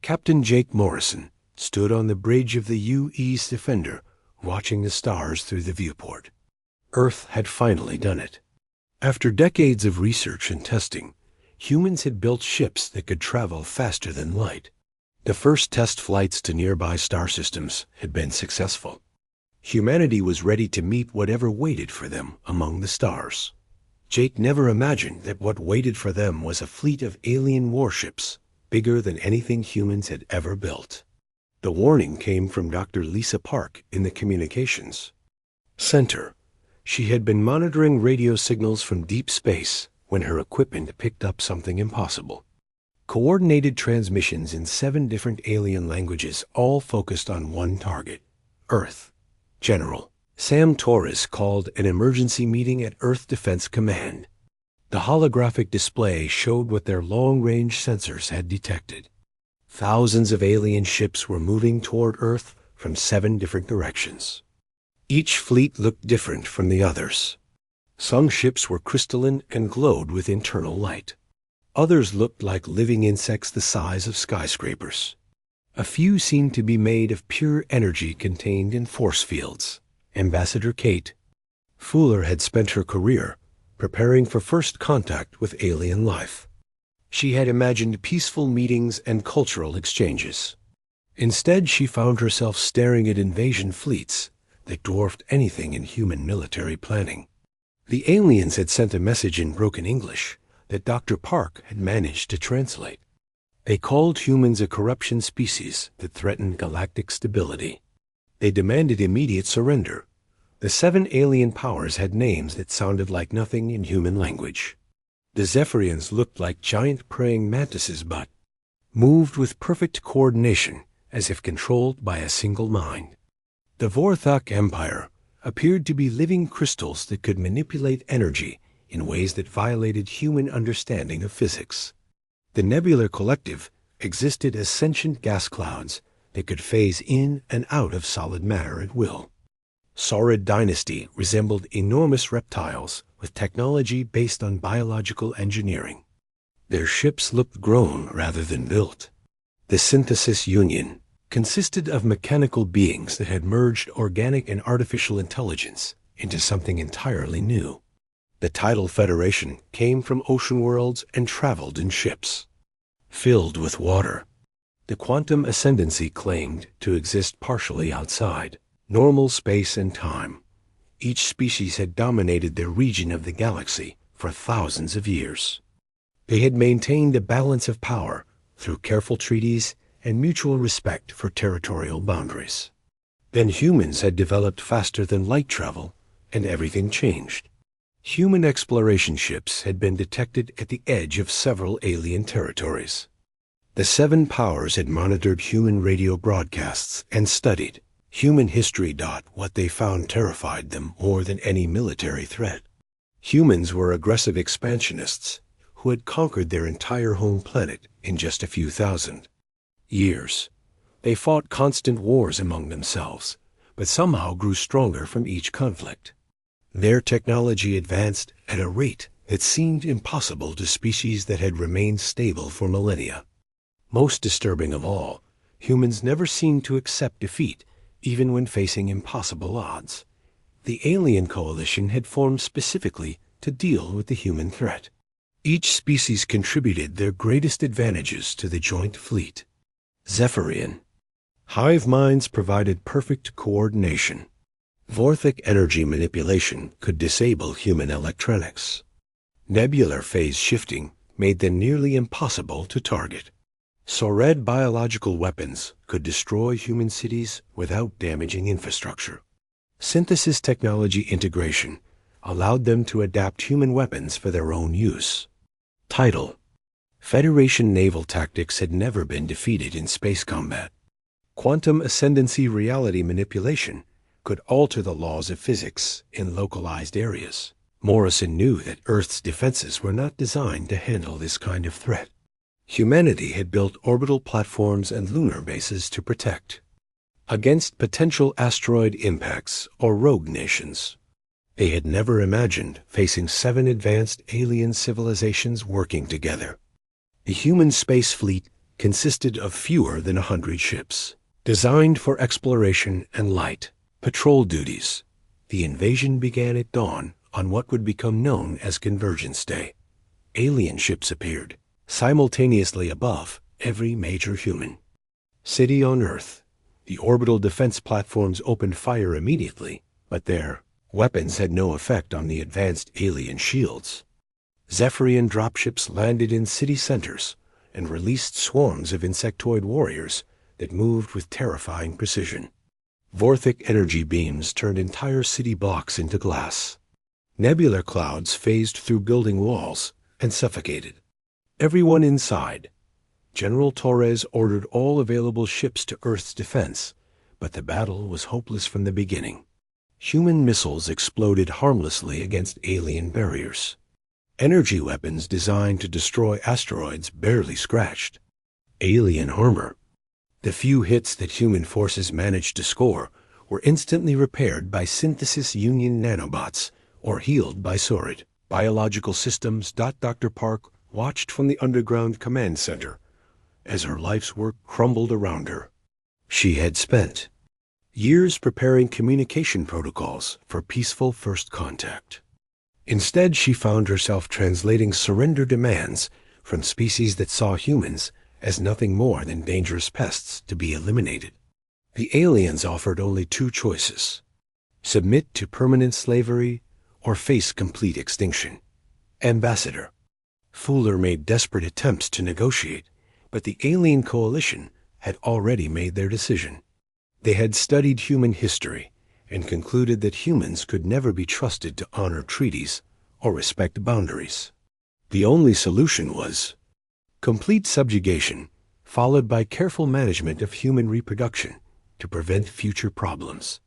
Captain Jake Morrison stood on the bridge of the U.E.'s Defender, watching the stars through the viewport. Earth had finally done it. After decades of research and testing, humans had built ships that could travel faster than light. The first test flights to nearby star systems had been successful. Humanity was ready to meet whatever waited for them among the stars. Jake never imagined that what waited for them was a fleet of alien warships, bigger than anything humans had ever built. The warning came from Dr. Lisa Park in the Communications Center. She had been monitoring radio signals from deep space when her equipment picked up something impossible. Coordinated transmissions in 7 different alien languages, all focused on one target, Earth. General Sam Torres called an emergency meeting at Earth Defense Command. The holographic display showed what their long-range sensors had detected. Thousands of alien ships were moving toward Earth from 7 different directions. Each fleet looked different from the others. Some ships were crystalline and glowed with internal light. Others looked like living insects the size of skyscrapers. A few seemed to be made of pure energy contained in force fields. Ambassador Kate Fuller had spent her career preparing for first contact with alien life. She had imagined peaceful meetings and cultural exchanges. Instead, she found herself staring at invasion fleets that dwarfed anything in human military planning. The aliens had sent a message in broken English that Dr. Park had managed to translate. They called humans a corruption species that threatened galactic stability. They demanded immediate surrender. The 7 alien powers had names that sounded like nothing in human language. The Zephyrians looked like giant praying mantises but moved with perfect coordination as if controlled by a single mind. The Vorthok Empire appeared to be living crystals that could manipulate energy in ways that violated human understanding of physics. The Nebular Collective existed as sentient gas clouds that could phase in and out of solid matter at will. Saurid Dynasty resembled enormous reptiles with technology based on biological engineering. Their ships looked grown rather than built. The Synthesis Union consisted of mechanical beings that had merged organic and artificial intelligence into something entirely new. The Tidal Federation came from ocean worlds and traveled in ships filled with water. The Quantum Ascendancy claimed to exist partially outside normal space and time. Each species had dominated their region of the galaxy for thousands of years. They had maintained a balance of power through careful treaties and mutual respect for territorial boundaries. Then humans had developed faster than light travel, and everything changed. Human exploration ships had been detected at the edge of several alien territories. The 7 powers had monitored human radio broadcasts and studied human history. What they found terrified them more than any military threat. Humans were aggressive expansionists who had conquered their entire home planet in just a few thousand years. They fought constant wars among themselves, but somehow grew stronger from each conflict. Their technology advanced at a rate that seemed impossible to species that had remained stable for millennia. Most disturbing of all, humans never seemed to accept defeat, even when facing impossible odds. The alien coalition had formed specifically to deal with the human threat. Each species contributed their greatest advantages to the joint fleet. Zephyrian hive minds provided perfect coordination. Vorthok energy manipulation could disable human electronics. Nebular phase shifting made them nearly impossible to target. Saurid biological weapons could destroy human cities without damaging infrastructure. Synthesis technology integration allowed them to adapt human weapons for their own use. Title: Federation naval tactics had never been defeated in space combat. Quantum ascendancy reality manipulation could alter the laws of physics in localized areas. Morrison knew that Earth's defenses were not designed to handle this kind of threat. Humanity had built orbital platforms and lunar bases to protect against potential asteroid impacts or rogue nations. They had never imagined facing 7 advanced alien civilizations working together. The human space fleet consisted of fewer than 100 ships, designed for exploration and light patrol duties. The invasion began at dawn on what would become known as Convergence Day. Alien ships appeared, simultaneously above every major human city on Earth. The orbital defense platforms opened fire immediately, but their weapons had no effect on the advanced alien shields. Zephyrian dropships landed in city centers and released swarms of insectoid warriors that moved with terrifying precision. Vorthic energy beams turned entire city blocks into glass. Nebular clouds phased through building walls and suffocated everyone inside. General Torres ordered all available ships to Earth's defense, but the battle was hopeless from the beginning. Human missiles exploded harmlessly against alien barriers. Energy weapons designed to destroy asteroids barely scratched alien armor. The few hits that human forces managed to score were instantly repaired by Synthesis Union nanobots or healed by Sorid biological systems. Dr. Park watched from the underground command center as her life's work crumbled around her. She had spent years preparing communication protocols for peaceful first contact. Instead, she found herself translating surrender demands from species that saw humans as nothing more than dangerous pests to be eliminated. The aliens offered only two choices: submit to permanent slavery or face complete extinction. Ambassador Fuller made desperate attempts to negotiate, but the alien coalition had already made their decision. They had studied human history and concluded that humans could never be trusted to honor treaties or respect boundaries. The only solution was complete subjugation, followed by careful management of human reproduction to prevent future problems.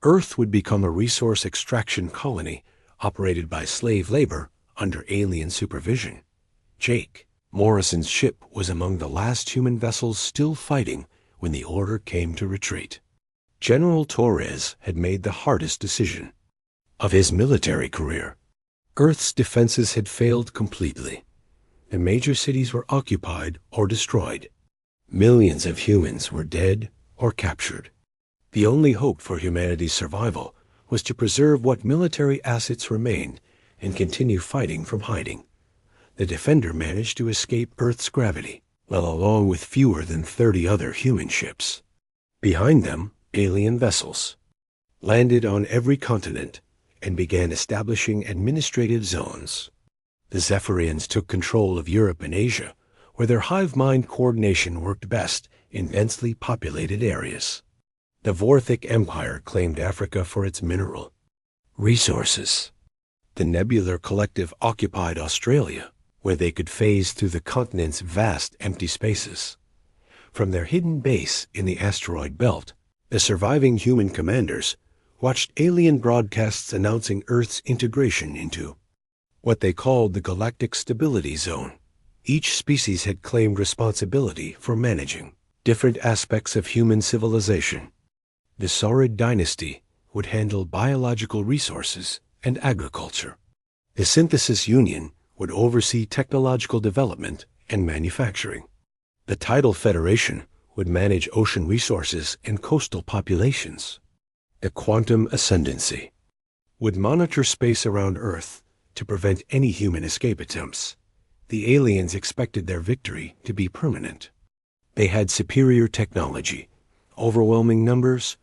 Earth would become a resource extraction colony operated by slave labor under alien supervision. Jake Morrison's ship was among the last human vessels still fighting when the order came to retreat. General Torres had made the hardest decision of his military career. Earth's defenses had failed completely. The major cities were occupied or destroyed. Millions of humans were dead or captured. The only hope for humanity's survival was to preserve what military assets remained and continue fighting from hiding. The Defender managed to escape Earth's gravity, along with fewer than 30 other human ships. Behind them, alien vessels landed on every continent and began establishing administrative zones. The Zephyrians took control of Europe and Asia, where their hive-mind coordination worked best in densely populated areas. The Vorthic Empire claimed Africa for its mineral resources. The Nebular Collective occupied Australia, where they could phase through the continent's vast empty spaces. From their hidden base in the asteroid belt, the surviving human commanders watched alien broadcasts announcing Earth's integration into what they called the Galactic Stability Zone. Each species had claimed responsibility for managing different aspects of human civilization. The Saurid dynasty would handle biological resources and agriculture. The Synthesis Union would oversee technological development and manufacturing. The Tidal Federation would manage ocean resources and coastal populations. The Quantum Ascendancy would monitor space around Earth to prevent any human escape attempts. The aliens expected their victory to be permanent. They had superior technology, overwhelming numbers,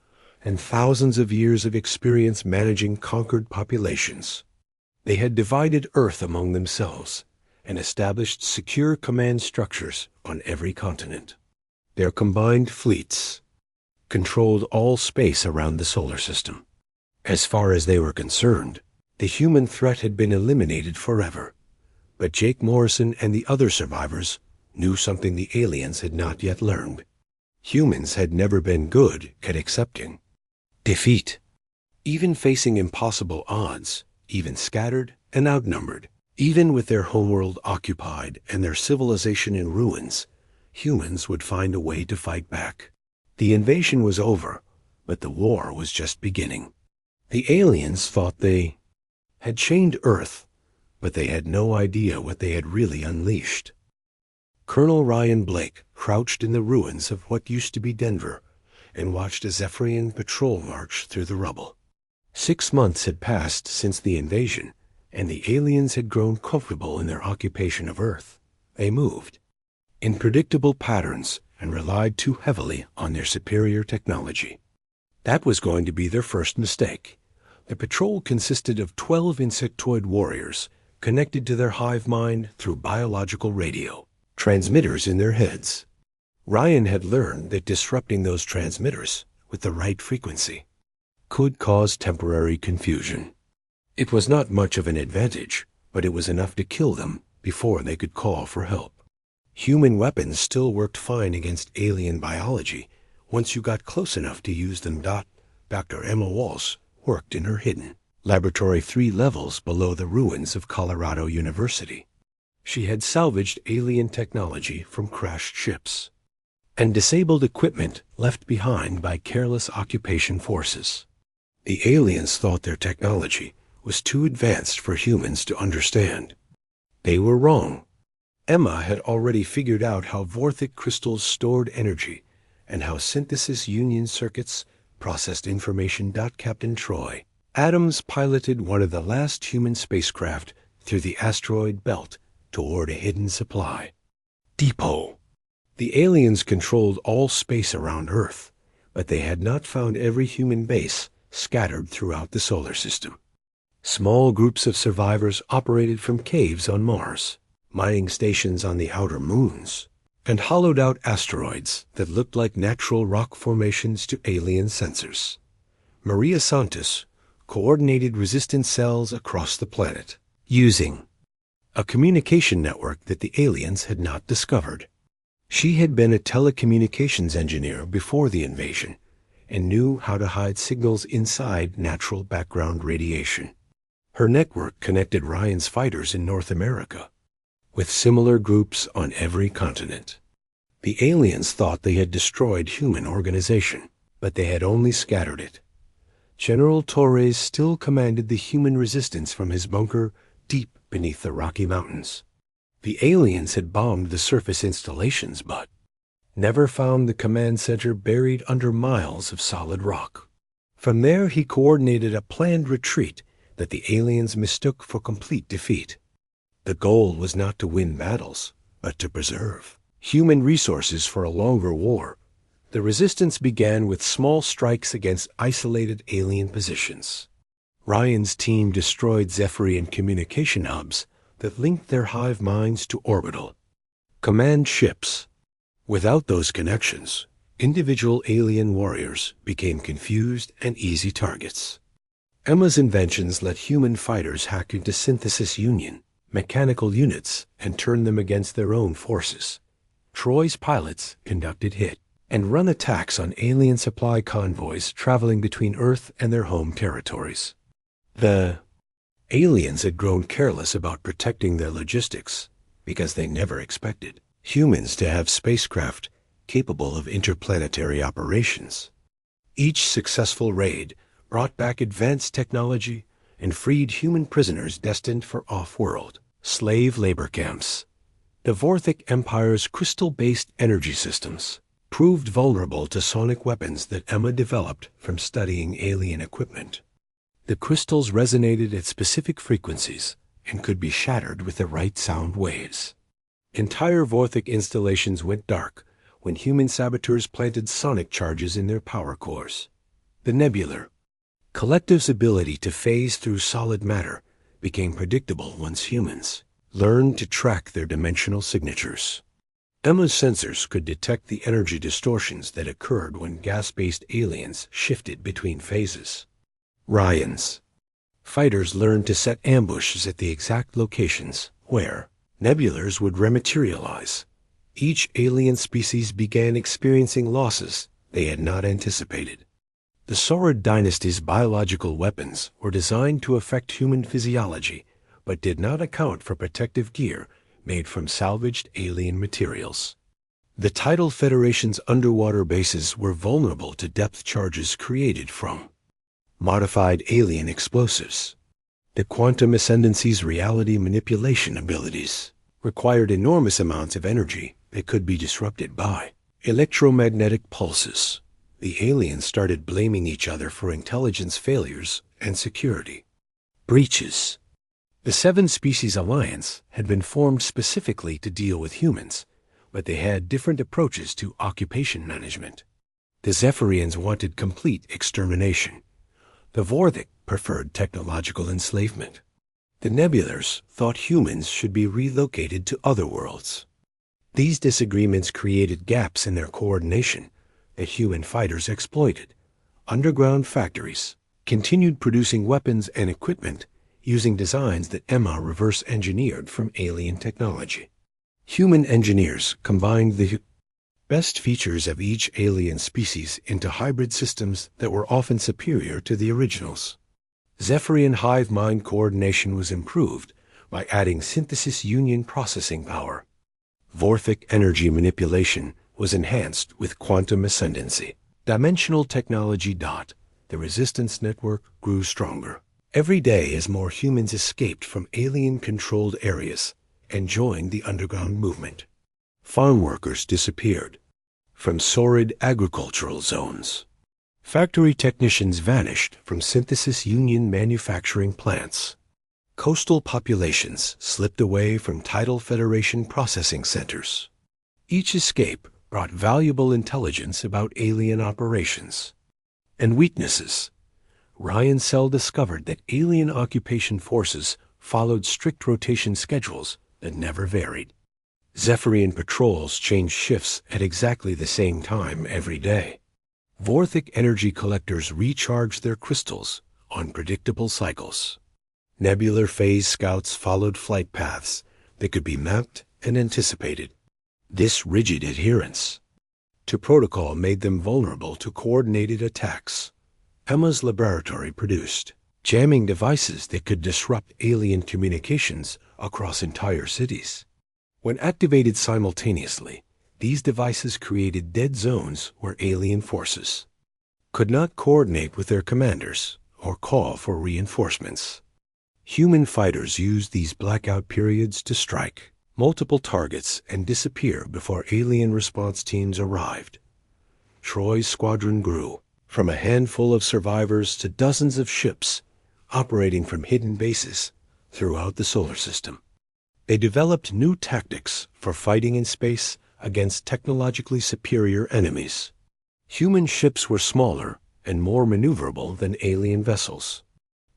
and thousands of years of experience managing conquered populations. They had divided Earth among themselves and established secure command structures on every continent. Their combined fleets controlled all space around the solar system. As far as they were concerned, the human threat had been eliminated forever. But Jake Morrison and the other survivors knew something the aliens had not yet learned. Humans had never been good at accepting defeat. Even facing impossible odds, even scattered and outnumbered, even with their homeworld occupied and their civilization in ruins, humans would find a way to fight back. The invasion was over, but the war was just beginning. The aliens thought they had chained Earth, but they had no idea what they had really unleashed. Colonel Ryan Blake crouched in the ruins of what used to be Denver and watched a Zephyrian patrol march through the rubble. 6 months had passed since the invasion, and the aliens had grown comfortable in their occupation of Earth. They moved in predictable patterns and relied too heavily on their superior technology. That was going to be their first mistake. The patrol consisted of 12 insectoid warriors connected to their hive mind through biological radio, transmitters in their heads. Ryan had learned that disrupting those transmitters with the right frequency could cause temporary confusion. It was not much of an advantage, but it was enough to kill them before they could call for help. Human weapons still worked fine against alien biology once you got close enough to use them. Dr. Emma Walsh worked in her hidden laboratory 3 levels below the ruins of Colorado University. She had salvaged alien technology from crashed ships and disabled equipment left behind by careless occupation forces. The aliens thought their technology was too advanced for humans to understand. They were wrong. Emma had already figured out how Vorthic crystals stored energy and how synthesis union circuits processed information. Captain Troy Adams piloted one of the last human spacecraft through the asteroid belt toward a hidden supply depot. The aliens controlled all space around Earth, but they had not found every human base scattered throughout the solar system. Small groups of survivors operated from caves on Mars, mining stations on the outer moons, and hollowed-out asteroids that looked like natural rock formations to alien sensors. Maria Santos coordinated resistance cells across the planet, using a communication network that the aliens had not discovered. She had been a telecommunications engineer before the invasion and knew how to hide signals inside natural background radiation. Her network connected Ryan's fighters in North America with similar groups on every continent. The aliens thought they had destroyed human organization, but they had only scattered it. General Torres still commanded the human resistance from his bunker deep beneath the Rocky Mountains. The aliens had bombed the surface installations, but never found the command center buried under miles of solid rock. From there, he coordinated a planned retreat that the aliens mistook for complete defeat. The goal was not to win battles, but to preserve human resources for a longer war. The resistance began with small strikes against isolated alien positions. Ryan's team destroyed Zephyrian communication hubs that linked their hive minds to orbital command ships. Without those connections, individual alien warriors became confused and easy targets. Emma's inventions let human fighters hack into synthesis union mechanical units and turn them against their own forces. Troy's pilots conducted hit and run attacks on alien supply convoys traveling between Earth and their home territories. The aliens had grown careless about protecting their logistics because they never expected humans to have spacecraft capable of interplanetary operations. Each successful raid brought back advanced technology and freed human prisoners destined for off-world slave labor camps. The Vorthic Empire's crystal-based energy systems proved vulnerable to sonic weapons that Emma developed from studying alien equipment. The crystals resonated at specific frequencies and could be shattered with the right sound waves. Entire Vorthic installations went dark when human saboteurs planted sonic charges in their power cores. The Nebular Collective's ability to phase through solid matter became predictable once humans learned to track their dimensional signatures. Emma's sensors could detect the energy distortions that occurred when gas-based aliens shifted between phases. Ryan's fighters learned to set ambushes at the exact locations where nebulars would rematerialize. Each alien species began experiencing losses they had not anticipated. The Saurid dynasty's biological weapons were designed to affect human physiology, but did not account for protective gear made from salvaged alien materials. The Tidal Federation's underwater bases were vulnerable to depth charges created from modified alien explosives. The Quantum Ascendancy's reality manipulation abilities required enormous amounts of energy that could be disrupted by electromagnetic pulses. The aliens started blaming each other for intelligence failures and security breaches. The Seven-Species Alliance had been formed specifically to deal with humans, but they had different approaches to occupation management. The Zephyrians wanted complete extermination. The Vorthic preferred technological enslavement. The Nebulars thought humans should be relocated to other worlds. These disagreements created gaps in their coordination that human fighters exploited. Underground factories continued producing weapons and equipment using designs that Emma reverse-engineered from alien technology. Human engineers combined the best features of each alien species into hybrid systems that were often superior to the originals. Zephyrian hive mind coordination was improved by adding synthesis union processing power. Vorthic energy manipulation was enhanced with quantum ascendancy. Dimensional technology. The resistance network grew stronger. Every day as more humans escaped from alien-controlled areas and joined the underground movement. Farm workers disappeared from sordid agricultural zones. Factory technicians vanished from synthesis union manufacturing plants. Coastal populations slipped away from tidal federation processing centers. Each escape brought valuable intelligence about alien operations and weaknesses. Ryan Sell discovered that alien occupation forces followed strict rotation schedules that never varied. Zephyrian patrols changed shifts at exactly the same time every day. Vorthic energy collectors recharged their crystals on predictable cycles. Nebular phase scouts followed flight paths that could be mapped and anticipated. This rigid adherence to protocol made them vulnerable to coordinated attacks. Emma's laboratory produced jamming devices that could disrupt alien communications across entire cities. When activated simultaneously, these devices created dead zones where alien forces could not coordinate with their commanders or call for reinforcements. Human fighters used these blackout periods to strike multiple targets and disappear before alien response teams arrived. Troy's squadron grew from a handful of survivors to dozens of ships operating from hidden bases throughout the solar system. They developed new tactics for fighting in space against technologically superior enemies. Human ships were smaller and more maneuverable than alien vessels.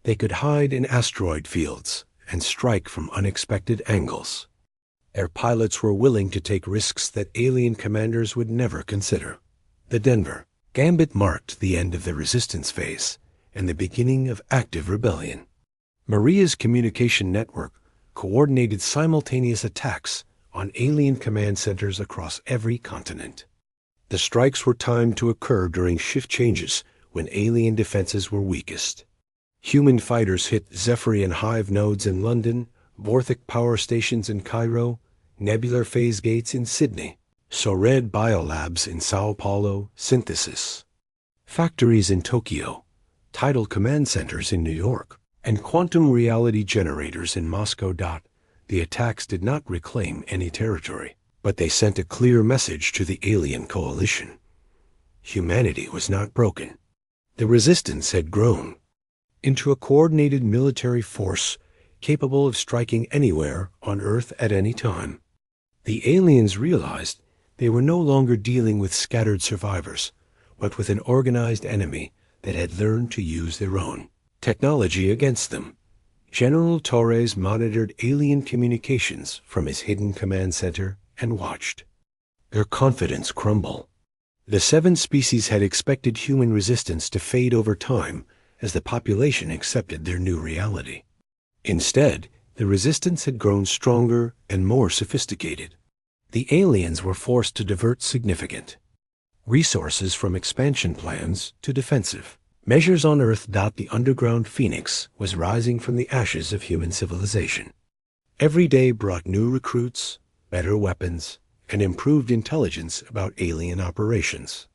They could hide in asteroid fields and strike from unexpected angles. Their pilots were willing to take risks that alien commanders would never consider. The Denver Gambit marked the end of the resistance phase and the beginning of active rebellion. Maria's communication network coordinated simultaneous attacks on alien command centers across every continent. The strikes were timed to occur during shift changes when alien defenses were weakest. Human fighters hit Zephyrian hive nodes in London, Vorthic power stations in Cairo, nebular phase gates in Sydney, Sored biolabs in Sao Paulo, synthesis, factories in Tokyo, tidal command centers in New York, and quantum reality generators in Moscow. The attacks did not reclaim any territory, but they sent a clear message to the alien coalition. Humanity was not broken. The resistance had grown into a coordinated military force capable of striking anywhere on Earth at any time. The aliens realized they were no longer dealing with scattered survivors, but with an organized enemy that had learned to use their own technology against them. General Torres monitored alien communications from his hidden command center and watched their confidence crumble. The seven species had expected human resistance to fade over time as the population accepted their new reality. Instead, the resistance had grown stronger and more sophisticated. The aliens were forced to divert significant resources from expansion plans to defensive measures on Earth. The underground phoenix was rising from the ashes of human civilization. Every day brought new recruits, better weapons, and improved intelligence about alien operations.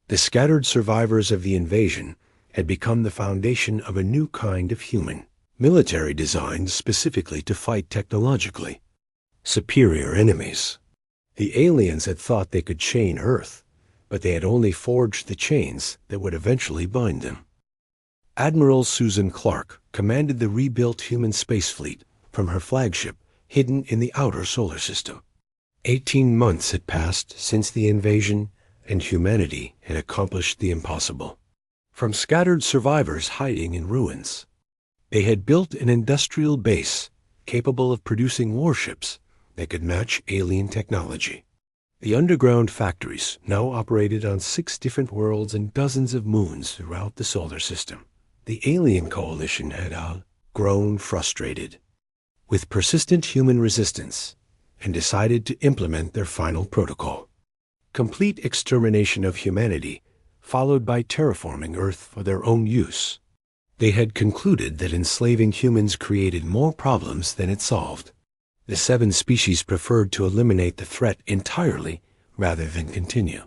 The scattered survivors of the invasion had become the foundation of a new kind of human military designed specifically to fight technologically. superior enemies. The aliens had thought they could chain Earth, but they had only forged the chains that would eventually bind them. Admiral Susan Clark commanded the rebuilt human space fleet from her flagship hidden in the outer solar system. 18 months had passed since the invasion, and humanity had accomplished the impossible. From scattered survivors hiding in ruins, they had built an industrial base capable of producing warships that could match alien technology. The underground factories now operated on 6 different worlds and dozens of moons throughout the solar system. The alien coalition had grown frustrated with persistent human resistance and decided to implement their final protocol: complete extermination of humanity, followed by terraforming Earth for their own use. They had concluded that enslaving humans created more problems than it solved. The 7 species preferred to eliminate the threat entirely rather than continue.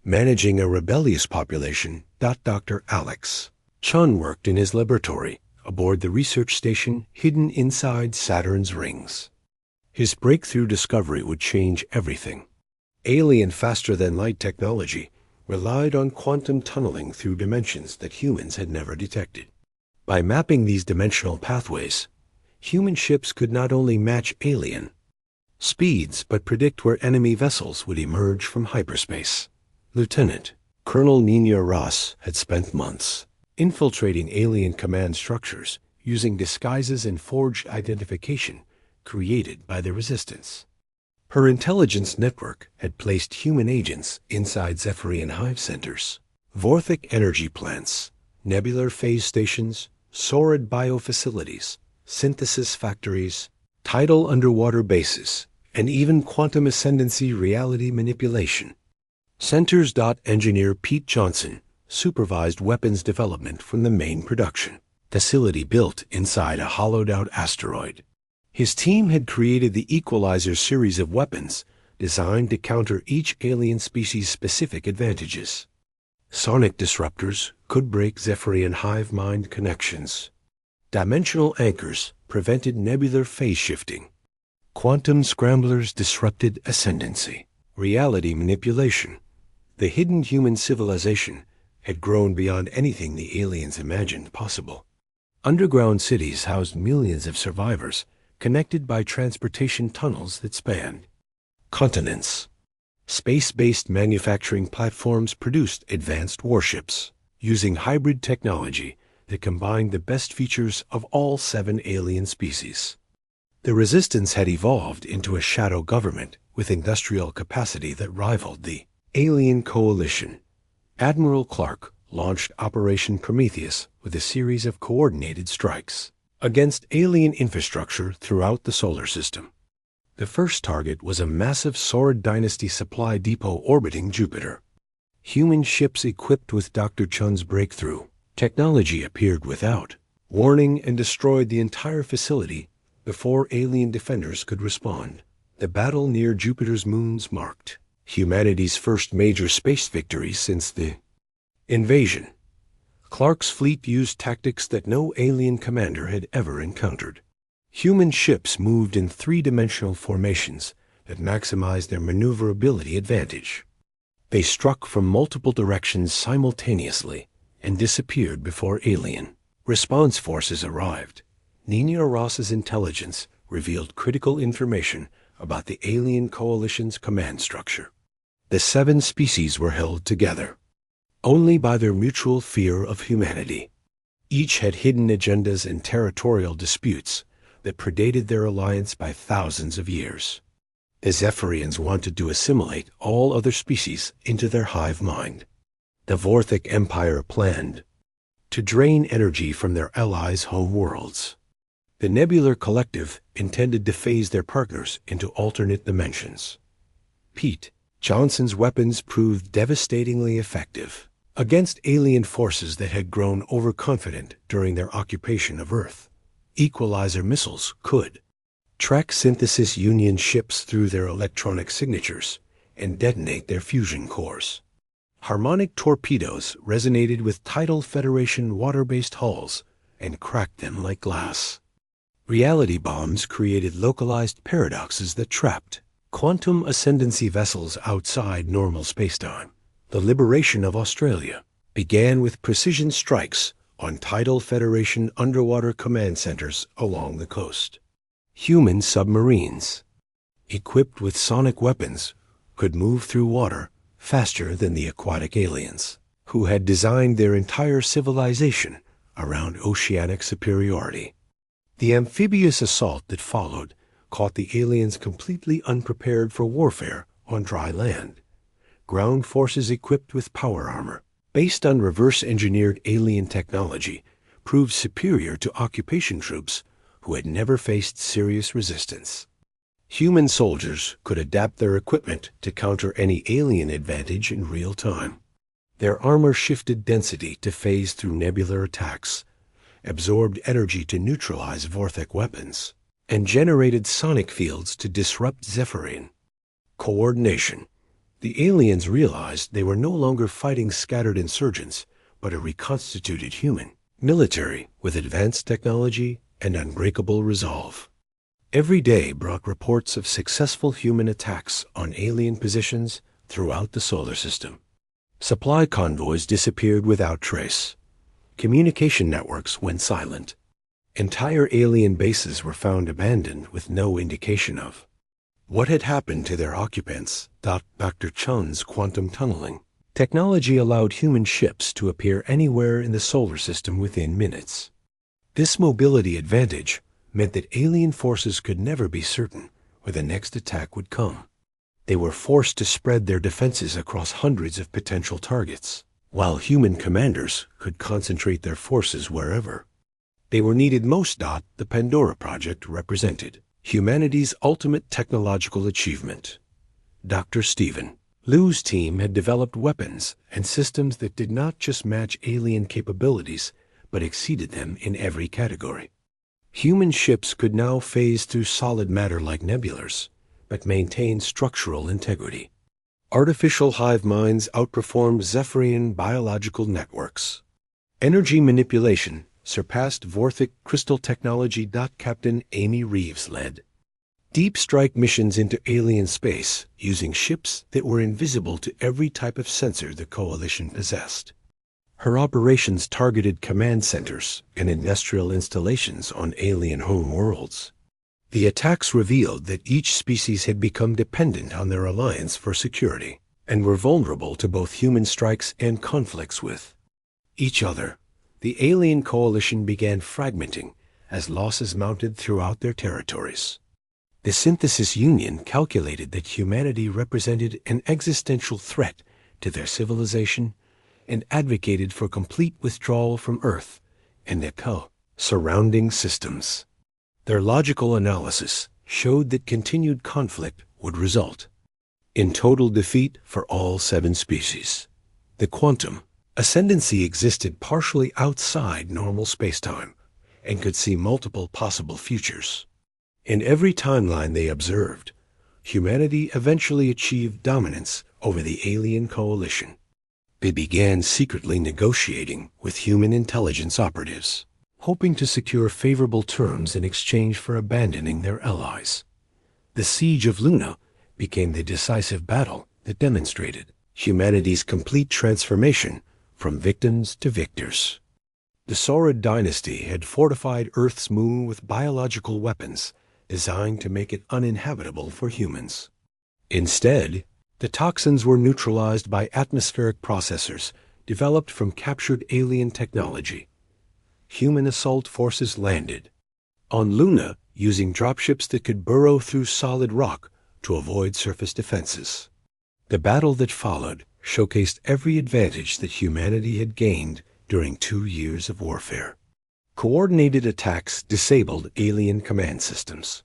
Managing a rebellious population, Dr. Alex Chun worked in his laboratory aboard the research station hidden inside Saturn's rings. His breakthrough discovery would change everything. Alien faster-than-light technology relied on quantum tunneling through dimensions that humans had never detected. By mapping these dimensional pathways, human ships could not only match alien speeds but predict where enemy vessels would emerge from hyperspace. Lieutenant Colonel Nina Ross had spent months infiltrating alien command structures using disguises and forged identification created by the Resistance. Her intelligence network had placed human agents inside Zephyrian hive centers, Vorthic energy plants, nebular phase stations, Saurid biofacilities, synthesis factories, tidal underwater bases, and even quantum ascendancy reality manipulation. Centers. Engineer Pete Johnson supervised weapons development from the main production facility built inside a hollowed-out asteroid. His team had created the Equalizer series of weapons designed to counter each alien species' specific advantages. Sonic disruptors could break Zephyrian hive mind connections. Dimensional anchors prevented nebular phase shifting. Quantum scramblers disrupted ascendancy. Reality manipulation. The hidden human civilization had grown beyond anything the aliens imagined possible. Underground cities housed millions of survivors, connected by transportation tunnels that spanned continents. Space-based manufacturing platforms produced advanced warships, using hybrid technology that combined the best features of all 7 alien species. The Resistance had evolved into a shadow government with industrial capacity that rivaled the alien coalition. Admiral Clark launched Operation Prometheus with a series of coordinated strikes against alien infrastructure throughout the solar system. The first target was a massive Saurid Dynasty supply depot orbiting Jupiter. Human ships equipped with Dr. Chun's breakthrough technology appeared without warning and destroyed the entire facility before alien defenders could respond. The battle near Jupiter's moons marked humanity's first major space victory since the invasion. Clark's fleet used tactics that no alien commander had ever encountered. Human ships moved in 3-dimensional formations that maximized their maneuverability advantage. They struck from multiple directions simultaneously and disappeared before alien response forces arrived. Nina Ross's intelligence revealed critical information about the alien coalition's command structure. The 7 species were held together only by their mutual fear of humanity. Each had hidden agendas and territorial disputes that predated their alliance by thousands of years. The Zephyrians wanted to assimilate all other species into their hive mind. The Vorthic Empire planned to drain energy from their allies' home worlds. The Nebular Collective intended to phase their partners into alternate dimensions. Pete Johnson's weapons proved devastatingly effective against alien forces that had grown overconfident during their occupation of Earth. Equalizer missiles could track Synthesis Union ships through their electronic signatures and detonate their fusion cores. Harmonic torpedoes resonated with Tidal Federation water-based hulls and cracked them like glass. Reality bombs created localized paradoxes that trapped quantum ascendancy vessels outside normal spacetime. The liberation of Australia began with precision strikes on tidal Federation underwater command centers along the coast. Human submarines, equipped with sonic weapons, could move through water faster than the aquatic aliens, who had designed their entire civilization around oceanic superiority. The amphibious assault that followed caught the aliens completely unprepared for warfare on dry land. Ground forces equipped with power armor, based on reverse-engineered alien technology, proved superior to occupation troops who had never faced serious resistance. Human soldiers could adapt their equipment to counter any alien advantage in real time. Their armor shifted density to phase through nebular attacks, absorbed energy to neutralize Vortec weapons, and generated sonic fields to disrupt Zephyrian. Coordination. The aliens realized they were no longer fighting scattered insurgents, but a reconstituted human military with advanced technology and unbreakable resolve. Every day brought reports of successful human attacks on alien positions throughout the solar system. Supply convoys disappeared without trace. Communication networks went silent. Entire alien bases were found abandoned with no indication of what had happened to their occupants. Dr. Chun's quantum tunneling technology allowed human ships to appear anywhere in the solar system within minutes. This mobility advantage meant that alien forces could never be certain where the next attack would come. They were forced to spread their defenses across hundreds of potential targets, while human commanders could concentrate their forces wherever they were needed most. The Pandora Project represented humanity's ultimate technological achievement. Dr. Stephen Liu's team had developed weapons and systems that did not just match alien capabilities, but exceeded them in every category. Human ships could now phase through solid matter like nebulars, but maintain structural integrity. Artificial hive minds outperformed Zephyrian biological networks. Energy manipulation surpassed Vorthic crystal technology. Captain Amy Reeves led deep strike missions into alien space using ships that were invisible to every type of sensor the Coalition possessed. Her operations targeted command centers and industrial installations on alien home worlds. The attacks revealed that each species had become dependent on their alliance for security and were vulnerable to both human strikes and conflicts with each other. The alien coalition began fragmenting as losses mounted throughout their territories. The Synthesis Union calculated that humanity represented an existential threat to their civilization and advocated for complete withdrawal from Earth and the surrounding systems. Their logical analysis showed that continued conflict would result in total defeat for all 7 species. The quantum ascendancy existed partially outside normal spacetime and could see multiple possible futures. In every timeline they observed, humanity eventually achieved dominance over the alien coalition. They began secretly negotiating with human intelligence operatives, hoping to secure favorable terms in exchange for abandoning their allies. The siege of Luna became the decisive battle that demonstrated humanity's complete transformation from victims to victors. The Saurid dynasty had fortified Earth's moon with biological weapons designed to make it uninhabitable for humans. Instead, the toxins were neutralized by atmospheric processors developed from captured alien technology. Human assault forces landed on Luna using dropships that could burrow through solid rock to avoid surface defenses. The battle that followed showcased every advantage that humanity had gained during 2 years of warfare. Coordinated attacks disabled alien command systems.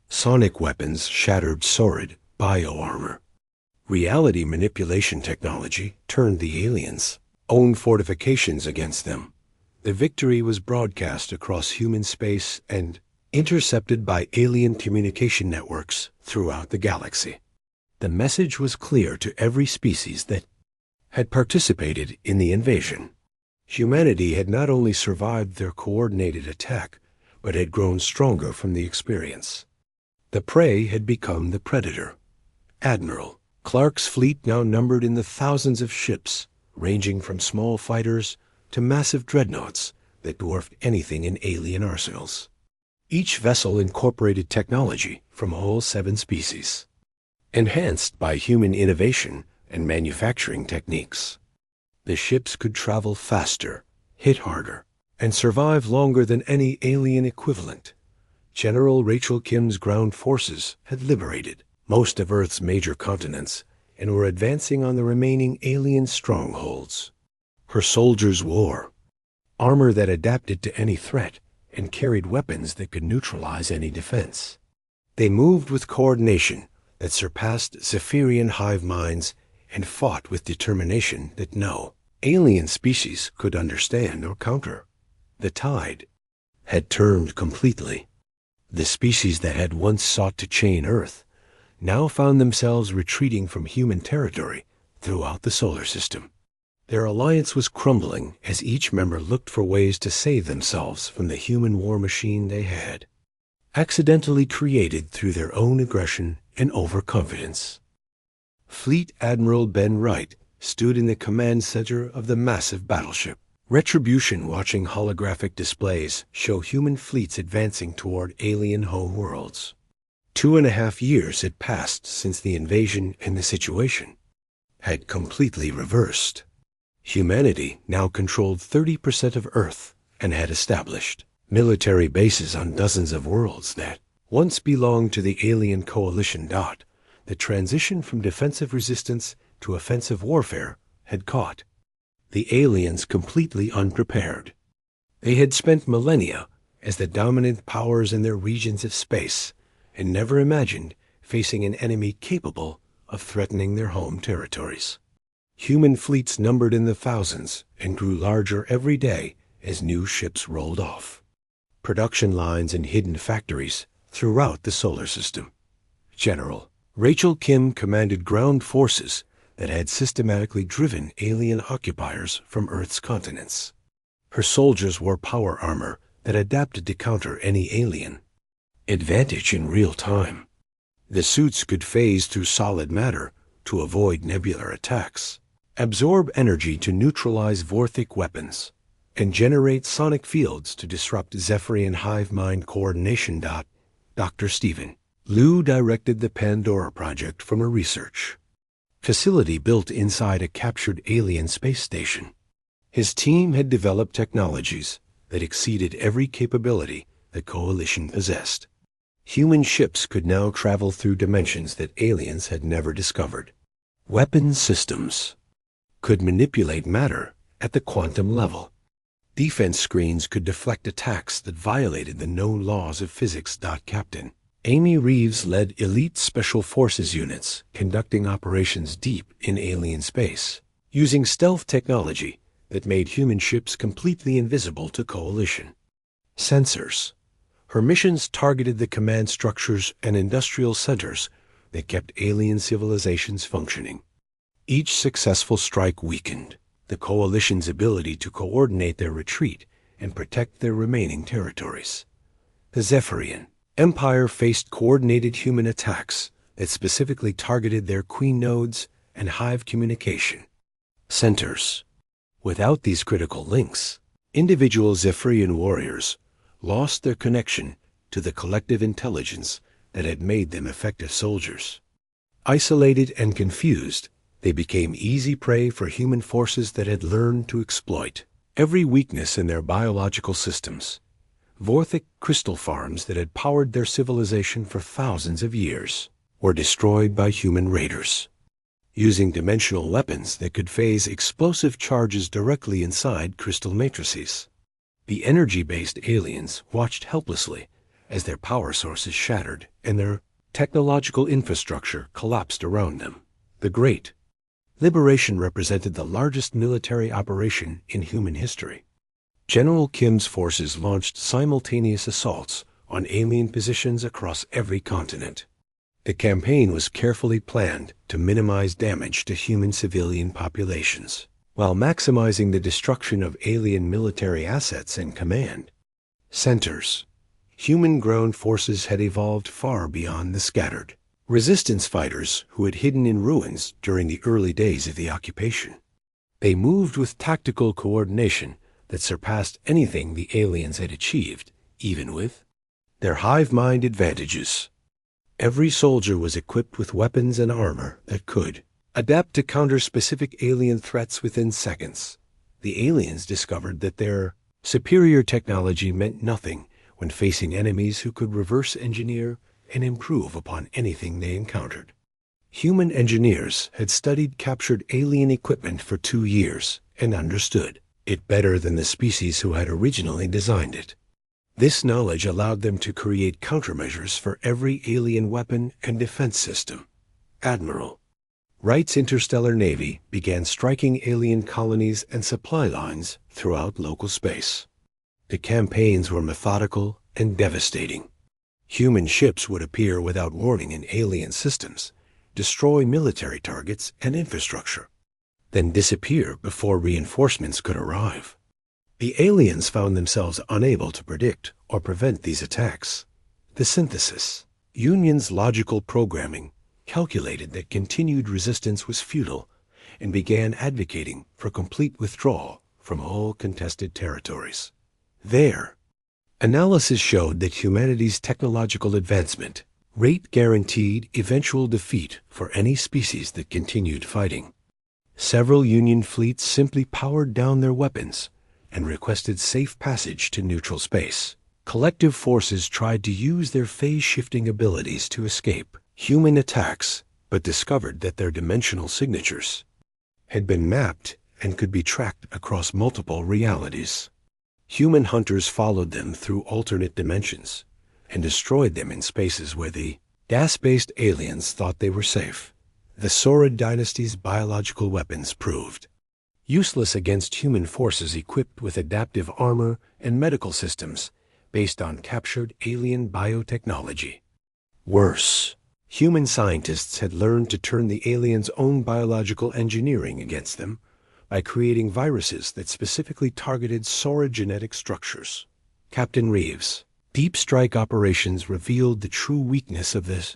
Sonic weapons shattered Saurid bioarmor. Reality manipulation technology turned the aliens' own fortifications against them. The victory was broadcast across human space and intercepted by alien communication networks throughout the galaxy. The message was clear to every species that had participated in the invasion. Humanity had not only survived their coordinated attack, but had grown stronger from the experience. The prey had become the predator. Admiral Clark's fleet now numbered in the thousands of ships, ranging from small fighters to massive dreadnoughts that dwarfed anything in alien arsenals. Each vessel incorporated technology from all 7 species, enhanced by human innovation and manufacturing techniques. The ships could travel faster, hit harder, and survive longer than any alien equivalent. General Rachel Kim's ground forces had liberated most of Earth's major continents and were advancing on the remaining alien strongholds. Her soldiers wore armor that adapted to any threat and carried weapons that could neutralize any defense. They moved with coordination that surpassed Zephyrian hive minds and fought with determination that no alien species could understand or counter. The tide had turned completely. The species that had once sought to chain Earth now found themselves retreating from human territory throughout the solar system. Their alliance was crumbling as each member looked for ways to save themselves from the human war machine they had accidentally created through their own aggression and overconfidence. Fleet Admiral Ben Wright stood in the command center of the massive battleship. Retribution watching holographic displays show human fleets advancing toward alien home worlds. 2.5 years had passed since the invasion, and the situation had completely reversed. Humanity now controlled 30% of Earth and had established military bases on dozens of worlds that once belonged to the alien coalition. The transition from defensive resistance to offensive warfare had caught the aliens completely unprepared. They had spent millennia as the dominant powers in their regions of space and never imagined facing an enemy capable of threatening their home territories. Human fleets numbered in the thousands and grew larger every day as new ships rolled off. Production lines and hidden factories throughout the solar system. General Rachel Kim commanded ground forces that had systematically driven alien occupiers from Earth's continents. Her soldiers wore power armor that adapted to counter any alien advantage in real time. The suits could phase through solid matter to avoid nebular attacks, absorb energy to neutralize Vorthic weapons, and generate sonic fields to disrupt Zephyrian hive mind coordination. Dr. Stephen Liu directed the Pandora project from a research facility built inside a captured alien space station. His team had developed technologies that exceeded every capability the Coalition possessed. Human ships could now travel through dimensions that aliens had never discovered. Weapon systems could manipulate matter at the quantum level. Defense screens could deflect attacks that violated the known laws of physics. Captain Amy Reeves led elite special forces units conducting operations deep in alien space, using stealth technology that made human ships completely invisible to Coalition sensors. Her missions targeted the command structures and industrial centers that kept alien civilizations functioning. Each successful strike weakened the Coalition's ability to coordinate their retreat and protect their remaining territories. The Zephyrian Empire faced coordinated human attacks that specifically targeted their queen nodes and hive communication centers. Without these critical links, individual Zephyrian warriors lost their connection to the collective intelligence that had made them effective soldiers. Isolated and confused, they became easy prey for human forces that had learned to exploit every weakness in their biological systems. Vorthic crystal farms that had powered their civilization for thousands of years were destroyed by human raiders, using dimensional weapons that could phase explosive charges directly inside crystal matrices. The energy-based aliens watched helplessly as their power sources shattered and their technological infrastructure collapsed around them. The Great Liberation represented the largest military operation in human history. General Kim's forces launched simultaneous assaults on alien positions across every continent. The campaign was carefully planned to minimize damage to human civilian populations, while maximizing the destruction of alien military assets and command centers. Human ground forces had evolved far beyond the scattered resistance fighters who had hidden in ruins during the early days of the occupation. They moved with tactical coordination that surpassed anything the aliens had achieved, even with their hive mind advantages. Every soldier was equipped with weapons and armor that could adapt to counter specific alien threats within seconds. The aliens discovered that their superior technology meant nothing when facing enemies who could reverse engineer and improve upon anything they encountered. Human engineers had studied captured alien equipment for 2 years and understood it better than the species who had originally designed it. This knowledge allowed them to create countermeasures for every alien weapon and defense system. Admiral Wright's interstellar navy began striking alien colonies and supply lines throughout local space. The campaigns were methodical and devastating. Human ships would appear without warning in alien systems, destroy military targets and infrastructure, then disappear before reinforcements could arrive. The aliens found themselves unable to predict or prevent these attacks. The synthesis, Union's logical programming, calculated that continued resistance was futile and began advocating for complete withdrawal from all contested territories. Their analysis showed that humanity's technological advancement rate guaranteed eventual defeat for any species that continued fighting. Several Union fleets simply powered down their weapons and requested safe passage to neutral space. Collective forces tried to use their phase-shifting abilities to escape human attacks, but discovered that their dimensional signatures had been mapped and could be tracked across multiple realities. Human hunters followed them through alternate dimensions and destroyed them in spaces where the gas-based aliens thought they were safe. The Saurid dynasty's biological weapons proved useless against human forces equipped with adaptive armor and medical systems based on captured alien biotechnology. Worse, human scientists had learned to turn the aliens' own biological engineering against them by creating viruses that specifically targeted Saurid genetic structures. Captain Reeves' deep strike operations revealed the true weakness of this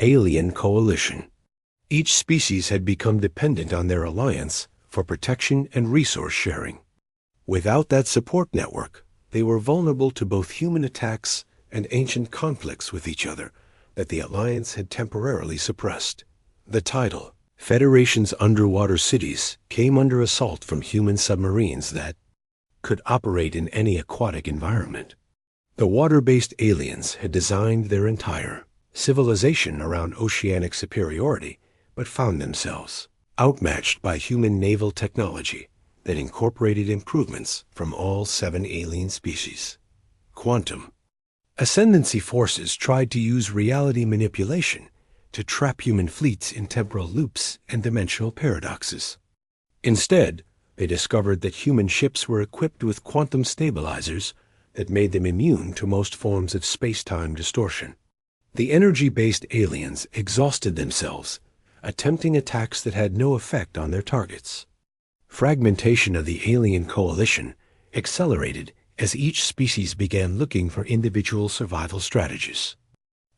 alien coalition. Each species had become dependent on their alliance for protection and resource sharing. Without that support network, they were vulnerable to both human attacks and ancient conflicts with each other that the alliance had temporarily suppressed. The title, Federation's underwater cities, came under assault from human submarines that could operate in any aquatic environment. The water-based aliens had designed their entire civilization around oceanic superiority, but found themselves outmatched by human naval technology that incorporated improvements from all 7 alien species. Quantum ascendancy forces tried to use reality manipulation to trap human fleets in temporal loops and dimensional paradoxes. Instead, they discovered that human ships were equipped with quantum stabilizers that made them immune to most forms of space-time distortion. The energy-based aliens exhausted themselves, attempting attacks that had no effect on their targets. Fragmentation of the alien coalition accelerated as each species began looking for individual survival strategies.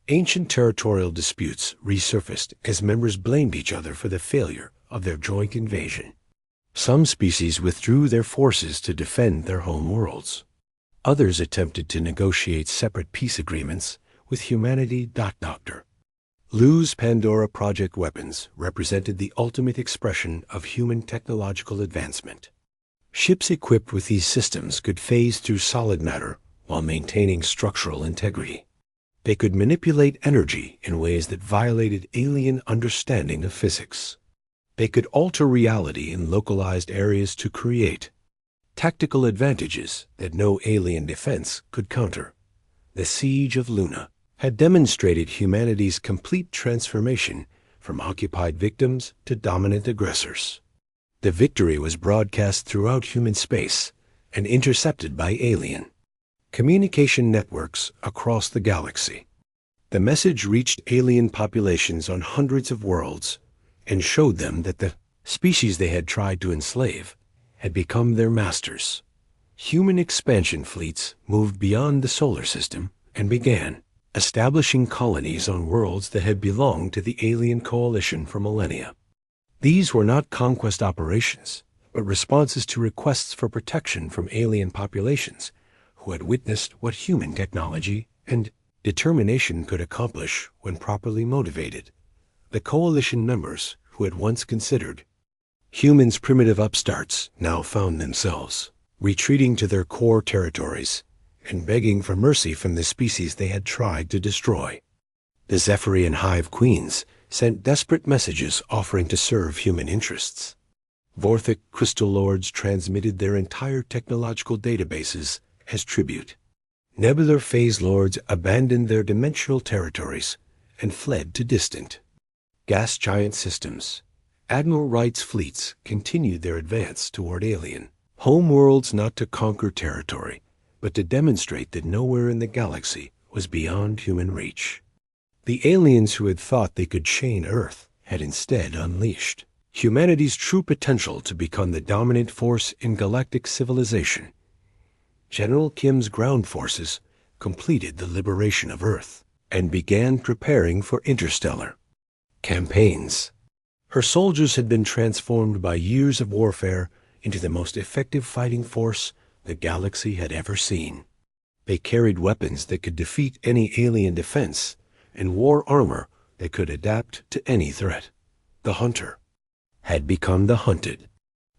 Ancient territorial disputes resurfaced as members blamed each other for the failure of their joint invasion. Some species withdrew their forces to defend their home worlds. Others attempted to negotiate separate peace agreements with humanity. Dr. Liu's Pandora Project weapons represented the ultimate expression of human technological advancement. Ships equipped with these systems could phase through solid matter while maintaining structural integrity. They could manipulate energy in ways that violated alien understanding of physics. They could alter reality in localized areas to create tactical advantages that no alien defense could counter. The Siege of Luna had demonstrated humanity's complete transformation from occupied victims to dominant aggressors. The victory was broadcast throughout human space and intercepted by alien communication networks across the galaxy. The message reached alien populations on hundreds of worlds and showed them that the species they had tried to enslave had become their masters. Human expansion fleets moved beyond the solar system and began establishing colonies on worlds that had belonged to the alien coalition for millennia. These were not conquest operations, but responses to requests for protection from alien populations who had witnessed what human technology and determination could accomplish when properly motivated. The coalition members who had once considered humans primitive upstarts now found themselves retreating to their core territories and begging for mercy from the species they had tried to destroy. The Zephyrian Hive Queens sent desperate messages offering to serve human interests. Vorthic Crystal Lords transmitted their entire technological databases as tribute. Nebular Phase Lords abandoned their dimensional territories and fled to distant gas giant systems. Admiral Wright's fleets continued their advance toward alien homeworlds, not to conquer territory, but to demonstrate that nowhere in the galaxy was beyond human reach. The aliens who had thought they could chain Earth had instead unleashed humanity's true potential to become the dominant force in galactic civilization. General Kim's ground forces completed the liberation of Earth and began preparing for interstellar campaigns. Her soldiers had been transformed by years of warfare into the most effective fighting force the galaxy had ever seen. They carried weapons that could defeat any alien defense and wore armor that could adapt to any threat. The hunter had become the hunted.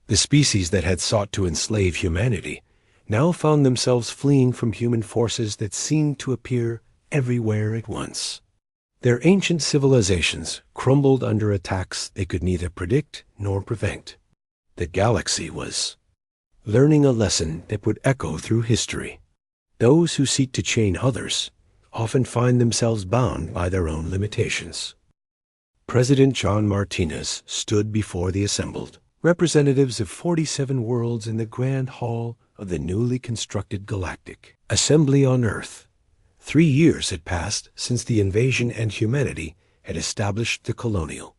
The species that had sought to enslave humanity now found themselves fleeing from human forces that seemed to appear everywhere at once. Their ancient civilizations crumbled under attacks they could neither predict nor prevent. The galaxy was learning a lesson that would echo through history. Those who seek to chain others often find themselves bound by their own limitations. President John Martinez stood before the assembled representatives of 47 worlds in the Grand Hall of the newly constructed Galactic Assembly on Earth. 3 years had passed since the invasion, and humanity had established the colonial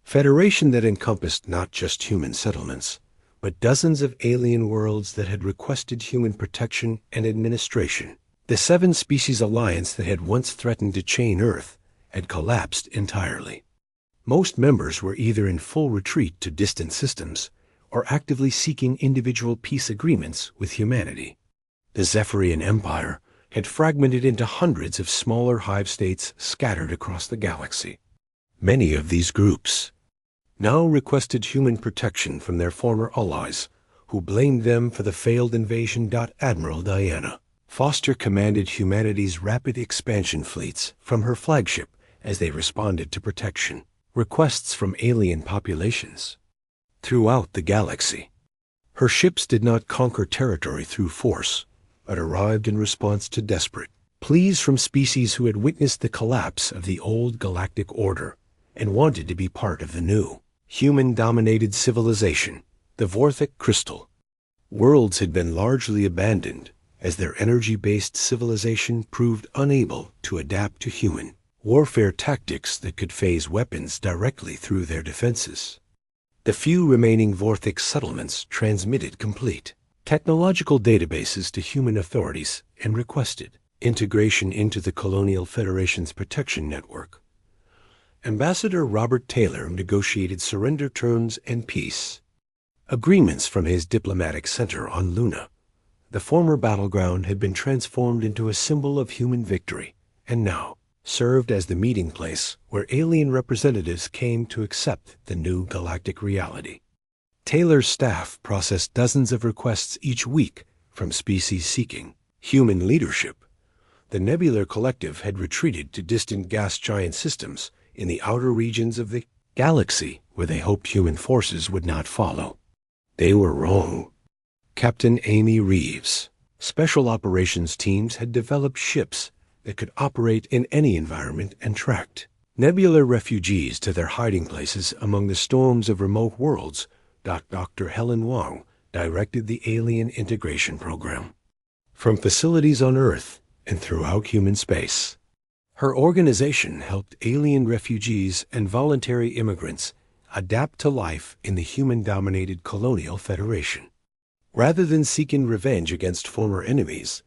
federation that encompassed not just human settlements, but dozens of alien worlds that had requested human protection and administration. The 7-species alliance that had once threatened to chain Earth had collapsed entirely. Most members were either in full retreat to distant systems or actively seeking individual peace agreements with humanity. The Zephyrian Empire had fragmented into hundreds of smaller hive states scattered across the galaxy. Many of these groups now requested human protection from their former allies, who blamed them for the failed invasion. Admiral Diana Foster commanded humanity's rapid expansion fleets from her flagship as they responded to protection requests from alien populations throughout the galaxy. Her ships did not conquer territory through force, but arrived in response to desperate pleas from species who had witnessed the collapse of the old galactic order and wanted to be part of the new, human-dominated civilization, the Vorthic Crystal. Worlds had been largely abandoned as their energy-based civilization proved unable to adapt to human warfare tactics that could phase weapons directly through their defenses. The few remaining Vorthic settlements transmitted complete technological databases to human authorities and requested integration into the Colonial Federation's protection network. Ambassador Robert Taylor negotiated surrender terms and peace agreements from his diplomatic center on Luna. The former battleground had been transformed into a symbol of human victory, and now served as the meeting place where alien representatives came to accept the new galactic reality. Taylor's staff processed dozens of requests each week from species seeking human leadership. The Nebular Collective had retreated to distant gas giant systems in the outer regions of the galaxy where they hoped human forces would not follow. They were wrong. Captain Amy Reeves' special operations teams had developed ships that could operate in any environment and tracked nebular refugees to their hiding places among the storms of remote worlds. Dr. Helen Wong directed the alien integration program from facilities on Earth and throughout human space. Her organization helped alien refugees and voluntary immigrants adapt to life in the human-dominated Colonial Federation. Rather than seeking revenge against former enemies,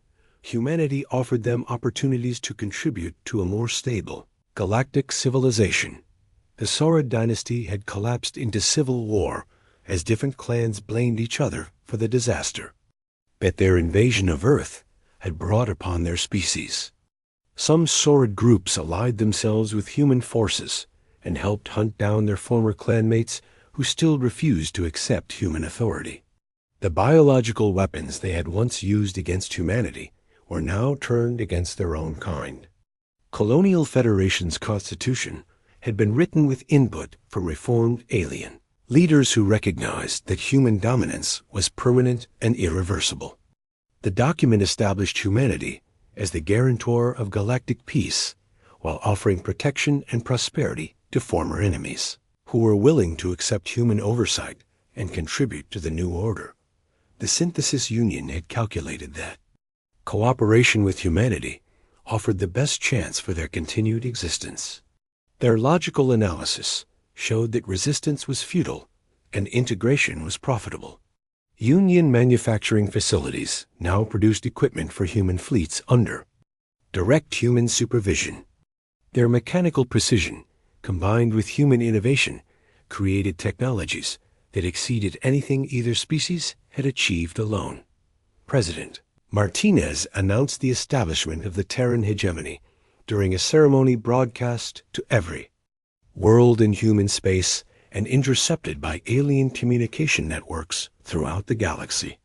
humanity offered them opportunities to contribute to a more stable, galactic civilization. The Saurid dynasty had collapsed into civil war as different clans blamed each other for the disaster. But their invasion of Earth had brought upon their species. Some Saurid groups allied themselves with human forces and helped hunt down their former clanmates who still refused to accept human authority. The biological weapons they had once used against humanity were now turned against their own kind. Colonial Federation's constitution had been written with input from reformed alien leaders who recognized that human dominance was permanent and irreversible. The document established humanity as the guarantor of galactic peace while offering protection and prosperity to former enemies who were willing to accept human oversight and contribute to the new order. The Synthesis Union had calculated that cooperation with humanity offered the best chance for their continued existence. Their logical analysis showed that resistance was futile and integration was profitable. Union manufacturing facilities now produced equipment for human fleets under direct human supervision. Their mechanical precision, combined with human innovation, created technologies that exceeded anything either species had achieved alone. President Martinez announced the establishment of the Terran hegemony during a ceremony broadcast to every world in human space and intercepted by alien communication networks throughout the galaxy.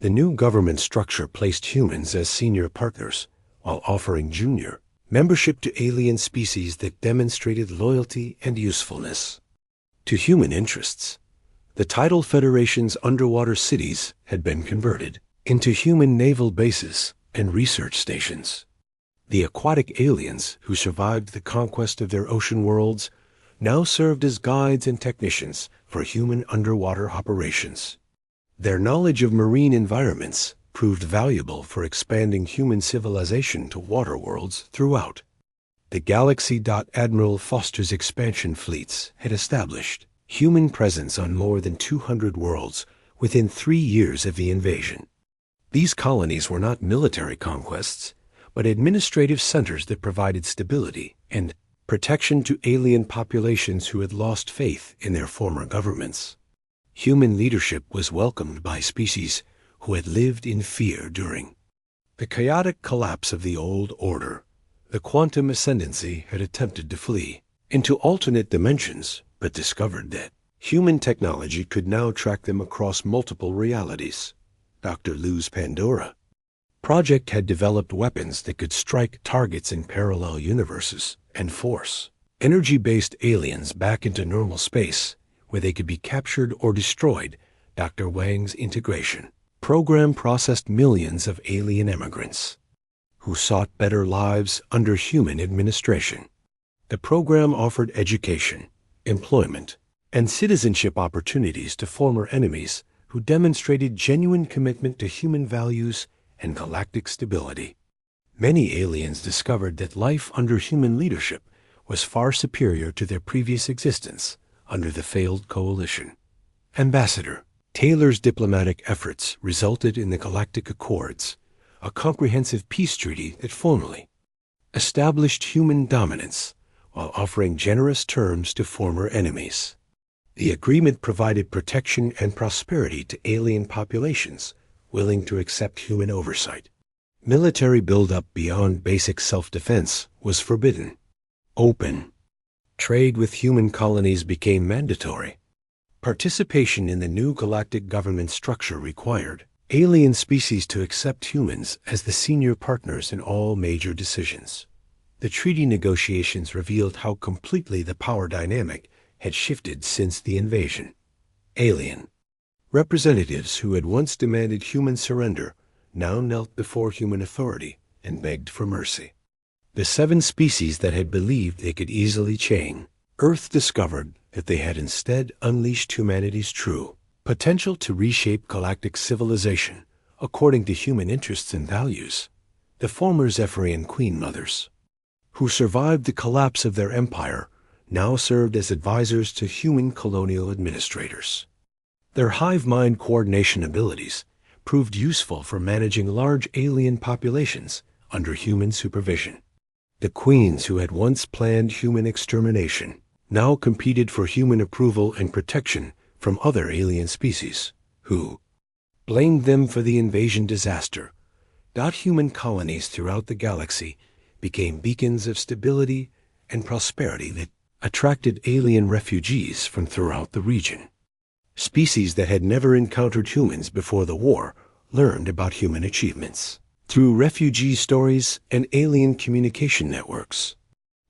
The new government structure placed humans as senior partners while offering junior membership to alien species that demonstrated loyalty and usefulness to human interests. The tidal Federation's underwater cities had been converted into human naval bases and research stations. The aquatic aliens who survived the conquest of their ocean worlds now served as guides and technicians for human underwater operations. Their knowledge of marine environments proved valuable for expanding human civilization to water worlds throughout the galaxy. Admiral Foster's expansion fleets had established human presence on more than 200 worlds within 3 years of the invasion. These colonies were not military conquests, but administrative centers that provided stability and protection to alien populations who had lost faith in their former governments. Human leadership was welcomed by species who had lived in fear during the chaotic collapse of the old order. The quantum ascendancy had attempted to flee into alternate dimensions, but discovered that human technology could now track them across multiple realities. Dr. Lu's Pandora project had developed weapons that could strike targets in parallel universes and force energy-based aliens back into normal space where they could be captured or destroyed. Dr. Wang's integration program processed millions of alien immigrants who sought better lives under human administration. The program offered education, employment, and citizenship opportunities to former enemies who demonstrated genuine commitment to human values and galactic stability. Many aliens discovered that life under human leadership was far superior to their previous existence under the failed coalition. Ambassador Taylor's diplomatic efforts resulted in the Galactic Accords, a comprehensive peace treaty that formally established human dominance while offering generous terms to former enemies. The agreement provided protection and prosperity to alien populations willing to accept human oversight. Military buildup beyond basic self-defense was forbidden. Open trade with human colonies became mandatory. Participation in the new galactic government structure required alien species to accept humans as the senior partners in all major decisions. The treaty negotiations revealed how completely the power dynamic had shifted since the invasion. Alien representatives who had once demanded human surrender now knelt before human authority and begged for mercy. The 7 species that had believed they could easily chain Earth discovered that they had instead unleashed humanity's true potential to reshape galactic civilization according to human interests and values. The former Zephyrian Queen Mothers, who survived the collapse of their empire, now served as advisors to human colonial administrators. Their hive mind coordination abilities proved useful for managing large alien populations under human supervision. The queens who had once planned human extermination now competed for human approval and protection from other alien species, who blamed them for the invasion disaster. Human colonies throughout the galaxy became beacons of stability and prosperity that attracted alien refugees from throughout the region. Species that had never encountered humans before the war learned about human achievements through refugee stories and alien communication networks.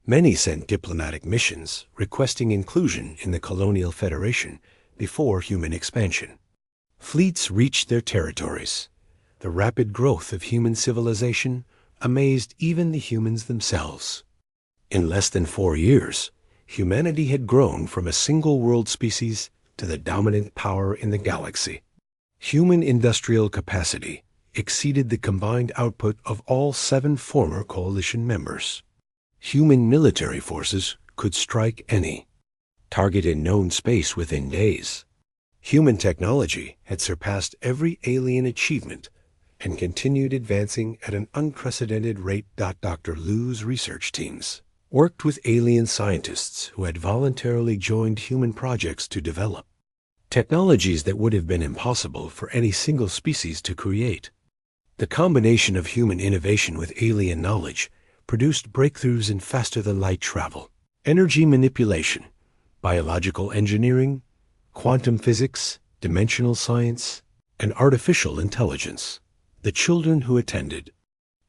Many sent diplomatic missions requesting inclusion in the Colonial Federation before human expansion. Fleets reached their territories. The rapid growth of human civilization amazed even the humans themselves. In less than 4 years, humanity had grown from a single world species to the dominant power in the galaxy. Human industrial capacity exceeded the combined output of all 7 former coalition members. Human military forces could strike any target in known space within days. Human technology had surpassed every alien achievement and continued advancing at an unprecedented rate. Dr. Liu's research teams worked with alien scientists who had voluntarily joined human projects to develop technologies that would have been impossible for any single species to create. The combination of human innovation with alien knowledge produced breakthroughs in faster-than-light travel, energy manipulation, biological engineering, quantum physics, dimensional science, and artificial intelligence. The children who attended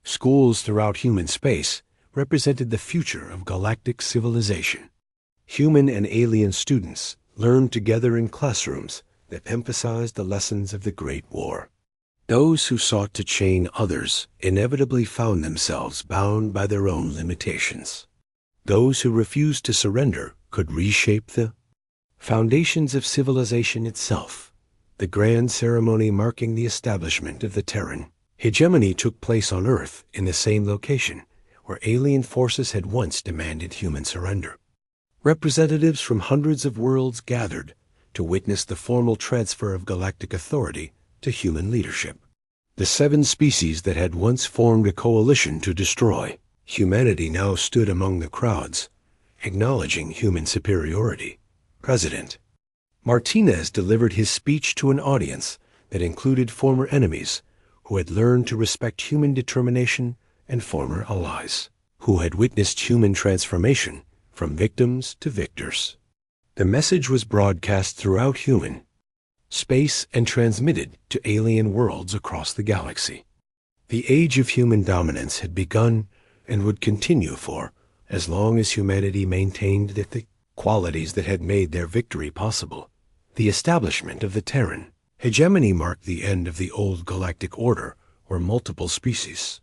schools throughout human space represented the future of galactic civilization. Human and alien students learned together in classrooms that emphasized the lessons of the Great War. Those who sought to chain others inevitably found themselves bound by their own limitations. Those who refused to surrender could reshape the foundations of civilization itself. The grand ceremony marking the establishment of the Terran hegemony took place on Earth in the same location where alien forces had once demanded human surrender. Representatives from hundreds of worlds gathered to witness the formal transfer of galactic authority to human leadership. The 7 species that had once formed a coalition to destroy humanity now stood among the crowds, acknowledging human superiority. President Martinez delivered his speech to an audience that included former enemies who had learned to respect human determination and former allies who had witnessed human transformation from victims to victors. The message was broadcast throughout human space and transmitted to alien worlds across the galaxy. The age of human dominance had begun and would continue for as long as humanity maintained the qualities that had made their victory possible. The establishment of the Terran hegemony marked the end of the old galactic order where multiple species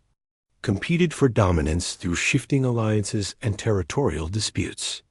competed for dominance through shifting alliances and territorial disputes.